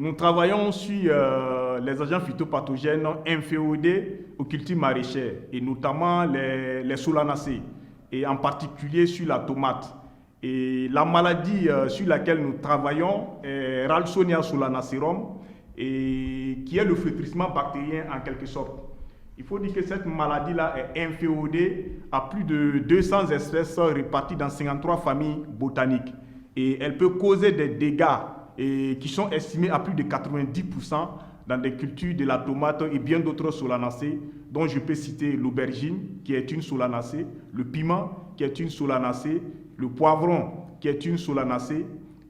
Nous travaillons sur les agents phytopathogènes inféodés aux cultures maraîchères et notamment les solanacées et en particulier sur la tomate. Et la maladie sur laquelle nous travaillons est Ralstonia solanacearum et qui est le flétrissement bactérien en quelque sorte. Il faut dire que cette maladie-là est inféodée à plus de 200 espèces réparties dans 53 familles botaniques. Et elle peut causer des dégâts qui sont estimés à plus de 90% dans des cultures de la tomate et bien d'autres solanacées, dont je peux citer l'aubergine, qui est une solanacée, le piment, qui est une solanacée, le poivron, qui est une solanacée,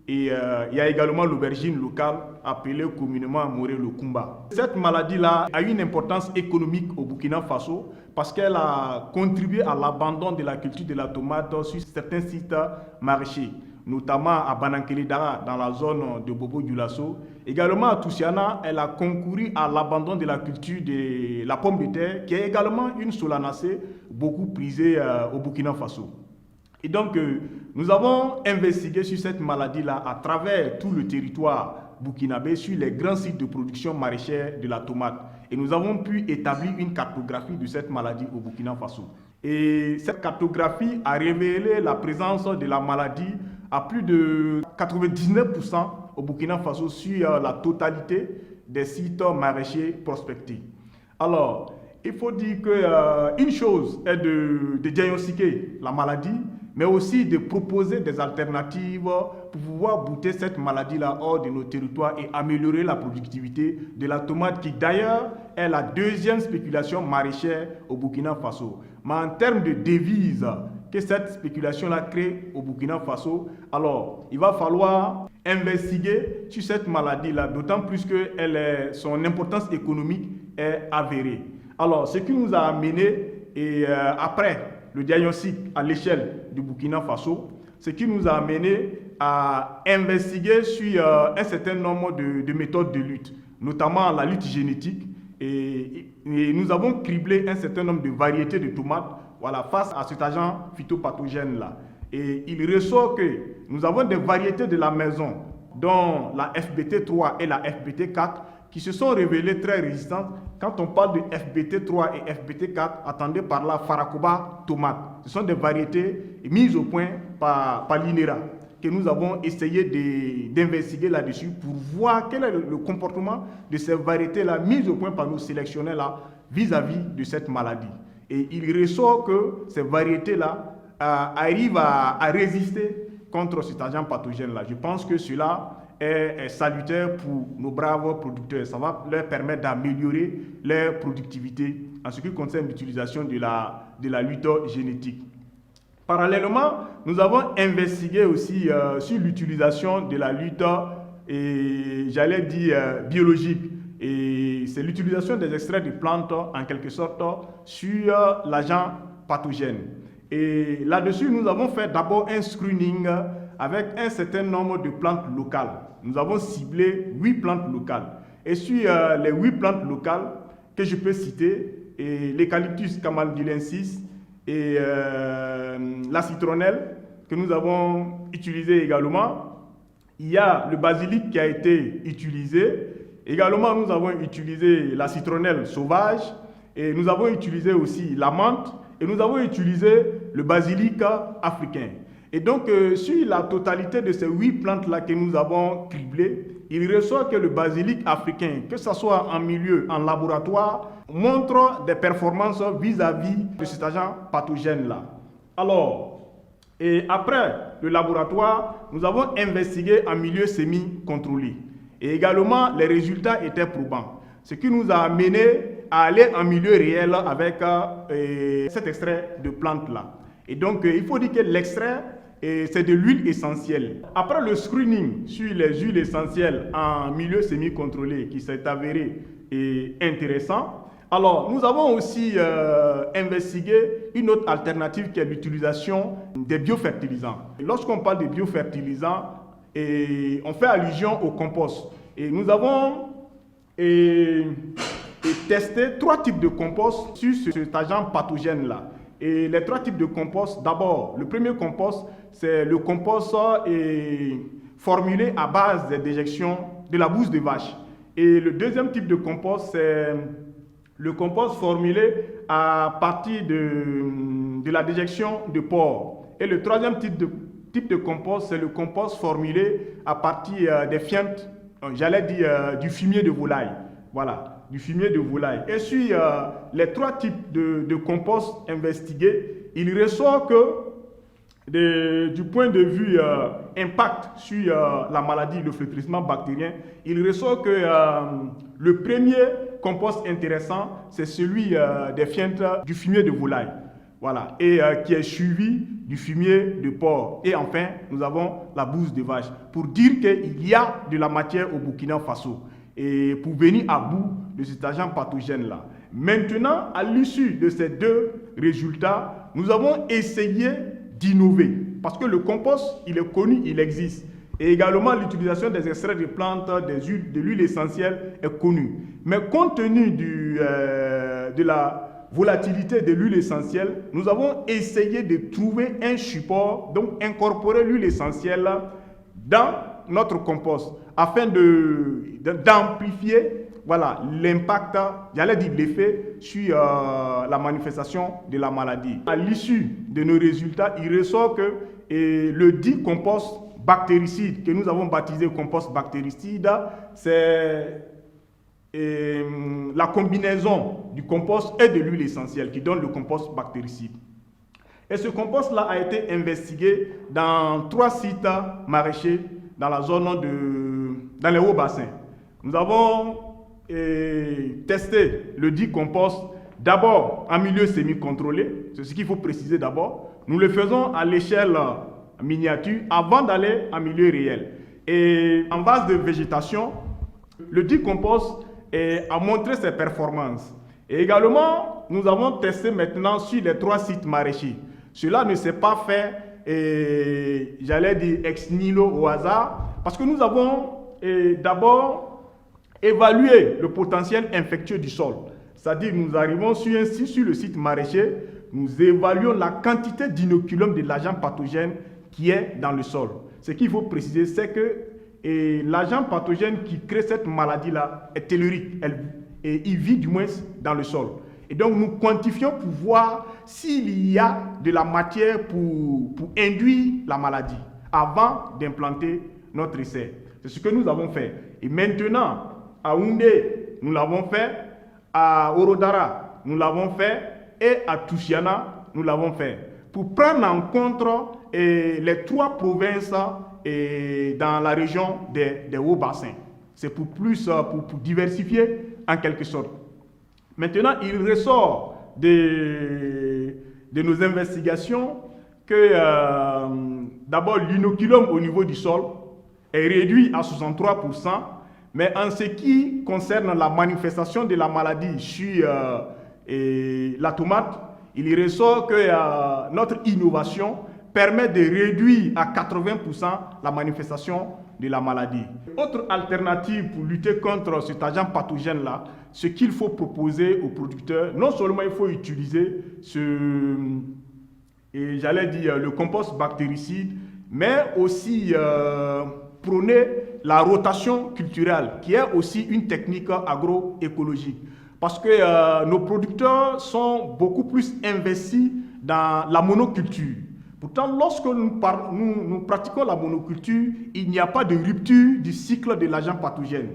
et il y a également l'aubergine locale appelée communément Morel Kumba. Cette maladie-là a une importance économique au Burkina Faso parce qu'elle a contribué à l'abandon de la culture de la tomate sur certains sites maraîchers, notamment à Banankele-Dara dans la zone de Bobo-Dioulasso. Également à Toussiana, elle a concouru à l'abandon de la culture de la pomme de terre, qui est également une solanacée beaucoup prisée au Burkina Faso. Et donc, nous avons investigué sur cette maladie-là à travers tout le territoire burkinabé, sur les grands sites de production maraîchère de la tomate. Et nous avons pu établir une cartographie de cette maladie au Burkina Faso. Et cette cartographie a révélé la présence de la maladie à plus de 99% au Burkina Faso sur la totalité des sites maraîchers prospectés. Alors, il faut dire qu'une chose est de diagnostiquer la maladie, mais aussi de proposer des alternatives pour pouvoir bouter cette maladie-là hors de nos territoires et améliorer la productivité de la tomate qui d'ailleurs est la deuxième spéculation maraîchère au Burkina Faso. Mais en termes de devises que cette spéculation-là crée au Burkina Faso, alors il va falloir investiguer sur cette maladie-là, d'autant plus que son importance économique est avérée. Alors, ce qui nous a amené, après le diagnostic à l'échelle du Burkina Faso, ce qui nous a amené à investiguer sur un certain nombre de méthodes de lutte, notamment la lutte génétique, et nous avons criblé un certain nombre de variétés de tomates face à cet agent phytopathogène-là. Et il ressort que nous avons des variétés de la maison, dont la FBT3 et la FBT4, qui se sont révélées très résistantes. Quand on parle de FBT3 et FBT4, attendez par là Farakoba tomate. Ce sont des variétés mises au point par l'INERA que nous avons essayé d'investiguer là-dessus pour voir quel est le comportement de ces variétés-là mises au point par nos sélectionneurs vis-à-vis de cette maladie. Et il ressort que ces variétés-là arrivent à résister contre cet agent pathogène-là. Je pense que cela est salutaire pour nos braves producteurs. Ça va leur permettre d'améliorer leur productivité en ce qui concerne l'utilisation de la lutte génétique. Parallèlement, nous avons investigué aussi sur l'utilisation de la lutte, biologique. Et c'est l'utilisation des extraits de plantes, en quelque sorte, sur l'agent pathogène. Et là-dessus, nous avons fait d'abord un screening avec un certain nombre de plantes locales. Nous avons ciblé 8 plantes locales. Et sur les 8 plantes locales que je peux citer, l'eucalyptus camaldulensis et la citronnelle que nous avons utilisé également. Il y a le basilic qui a été utilisé. Également, nous avons utilisé la citronnelle sauvage et nous avons utilisé aussi la menthe et nous avons utilisé le basilic africain. Et donc, sur la totalité de ces 8 plantes-là que nous avons criblées, il ressort que le basilic africain, que ce soit en milieu, en laboratoire, montre des performances vis-à-vis de cet agent pathogène-là. Alors, et après le laboratoire, nous avons investigué en milieu semi-contrôlé. Et également, les résultats étaient probants. Ce qui nous a amené à aller en milieu réel avec cet extrait de plante-là. Et donc, il faut dire que l'extrait, c'est de l'huile essentielle. Après le screening sur les huiles essentielles en milieu semi-contrôlé qui s'est avéré intéressant, alors nous avons aussi investigué une autre alternative qui est l'utilisation des biofertilisants. Lorsqu'on parle de biofertilisants, on fait allusion au compost. Et nous avons testé 3 types de compost sur cet agent pathogène-là. Et les 3 types de compost, d'abord, le premier compost, c'est le compost formulé à base des déjections de la bouse de vache. Et le deuxième type de compost, c'est le compost formulé à partir de la déjection de porc. Et le troisième type de compost, c'est le compost formulé à partir des fientes, du fumier de volaille. Voilà, du fumier de volaille. Et sur les trois types de compost investigués, il ressort que du point de vue impact sur la maladie, le flétrissement bactérien, il ressort que le premier compost intéressant, c'est celui des fientes du fumier de volaille. Voilà, et qui est suivi du fumier de porc. Et enfin, nous avons la bouse de vache. Pour dire qu'il y a de la matière au Burkina Faso. Et pour venir à bout de cet agent pathogène-là. Maintenant, à l'issue de ces deux résultats, nous avons essayé d'innover. Parce que le compost, il est connu, il existe. Et également, l'utilisation des extraits de plantes, de l'huile essentielle est connue. Mais compte tenu de la volatilité de l'huile essentielle, nous avons essayé de trouver un support, donc incorporer l'huile essentielle dans notre compost, afin d'amplifier voilà, l'impact, l'effet sur la manifestation de la maladie. À l'issue de nos résultats, il ressort que le dit compost bactéricide, que nous avons baptisé compost bactéricide, c'est la combinaison du compost et de l'huile essentielle qui donne le compost bactéricide. Et ce compost-là a été investigué dans 3 sites maraîchers dans la zone dans les hauts bassins. Nous avons testé le dit compost d'abord en milieu semi-contrôlé, c'est ce qu'il faut préciser d'abord. Nous le faisons à l'échelle miniature avant d'aller en milieu réel. Et en base de végétation, le dit compost a montré ses performances. Et également, nous avons testé maintenant sur les 3 sites maraîchers. Cela ne s'est pas fait, ex nihilo au hasard, parce que nous avons d'abord évalué le potentiel infectieux du sol. C'est-à-dire, nous arrivons sur le site maraîcher, nous évaluons la quantité d'inoculum de l'agent pathogène qui est dans le sol. Ce qu'il faut préciser, c'est que l'agent pathogène qui crée cette maladie-là est tellurique. Il vit du moins dans le sol. Et donc, nous quantifions pour voir s'il y a de la matière pour induire la maladie avant d'implanter notre essai. C'est ce que nous avons fait. Et maintenant, à Houndé, nous l'avons fait. À Orodara, nous l'avons fait. Et à Touchiana, nous l'avons fait. Pour prendre en compte les 3 provinces dans la région des hauts bassins. C'est pour diversifier en quelque sorte. Maintenant, il ressort de nos investigations que d'abord l'inoculum au niveau du sol est réduit à 63%, mais en ce qui concerne la manifestation de la maladie sur la tomate, il ressort que notre innovation permet de réduire à 80% la manifestation de la maladie. Autre alternative pour lutter contre cet agent pathogène-là, ce qu'il faut proposer aux producteurs, non seulement il faut utiliser le compost bactéricide, mais aussi prôner la rotation culturelle, qui est aussi une technique agroécologique. Parce que nos producteurs sont beaucoup plus investis dans la monoculture. Pourtant, lorsque nous pratiquons la monoculture, il n'y a pas de rupture du cycle de l'agent pathogène.